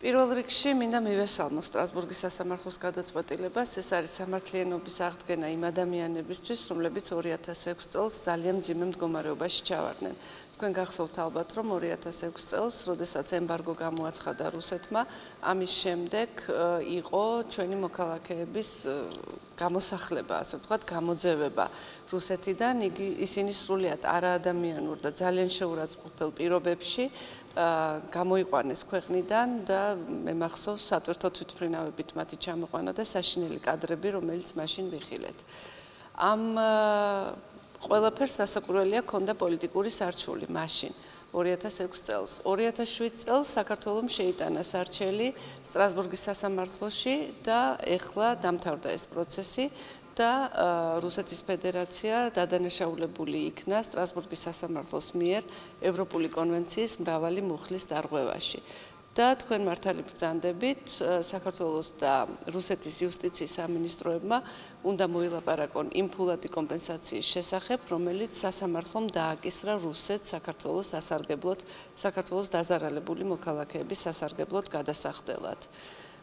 პირველ რიგში მინდა მივესალმო სტრასბურგის სასამართლოს გადაწყვეტილებას. ეს არის სამართლიანობის აღდგენა იმ ადამიანებისთვის, რომლებიც 2006 წელს ძალიან მძიმე მდგომარეობაში ჩავარდნენ. თქვენ გახსოვთ ალბათ, რომ 2006 წელს, როდესაც ემბარგო გამოაცხადა რუსეთმა, ამის შემდეგ იყო ჩვენი მოქალაქეების გამოსახლება, ასე ვთქვათ, გამოძევება რუსეთიდან. ისინი სრულიად არაადამიანურ და ძალიან შეურაცხმყოფელ პირობებში გამოიყვანეს ქვეყნიდან და მე მახსოვს სატვირთო თვითმფრინავებით მათი ჩამოყვანა და საშინელი კადრები, რომელიც მაშინ ვიხილეთ. ამ ყველაფერს დასაკვირველია ქონდა პოლიტიკური სარჩული მაშინ 2006 წელს. 2007 წელს საქართველომ შეიტანა სარჩელი სტრასბურგის სასამართლოში და ეხლა დამთავრდა ეს პროცესი და რუსეთის ფედერაცია დადანაშაულებული იქნა სტრასბურგის სასამართლოს მიერ ევროპული კონვენციის მრავალი მუხლის დარღვევაში. და თქვენ მართალი ბრძანდებით საქართველოს და რუსეთის იუსტიციის სამინისტროებმა უნდა მოილაპარაკონ იმ ფულადი კომპენსაციის შესახებ, რომელიც სასამართლომ დააკისრა რუსეთს საქართველოს სასარგებლოდ, საქართველოს დაზარალებული მოქალაქეების სასარგებლოდ გადასახდელად.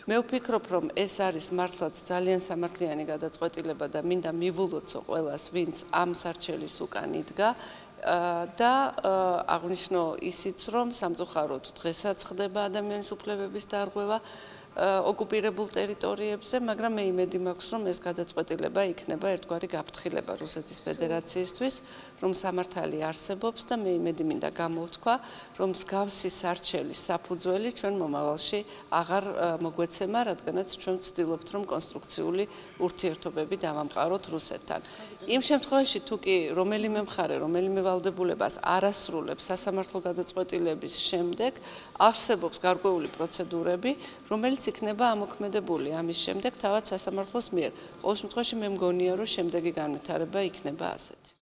მე ვფიქრობ, რომ ეს არის მართლაც ძალიან სამართლიანი გადაწყვეტილება და მინდა მივულოცო ყველას, ვინც ამ სარჩელის უკან იდგა და აღნიშნო ისიც, რომ სამწუხაროდ დღესაც ხდება ადამიანის უფლებების დარღვევა ოკუპირებულ ტერიტორიებზე, მაგრამ მე იმედი მაქვს, რომ ეს გადაწყვეტილება იქნება ერთგვარი გაფრთხილება რუსეთის ფედერაციისთვის, რომ სამართალი არსებობს და მე იმედი მინდა გამოვთქვა, რომ მსგავსი სარჩელის საფუძველი ჩვენ მომავალში აღარ მოგვეცემა, რადგანაც ჩვენ ვცდილობთ, რომ კონსტრუქციული ურთიერთობები დავამყაროთ რუსეთთან. იმ შემთხვევაში, თუ კი რომელიმე მხარე, რომელიმე ვალდებულებას არ ასრულებს სასამართლო გადაწყვეტილების შემდეგ, არსებობს გარკვეული პროცედურები, რომელიც იქნება ამოქმედებული ამის შემდეგ თავად სასამართლოს მიერ. ყოველ შემთხვევაში მე მგონია, რომ შემდეგი განვითარება იქნება ასეთი.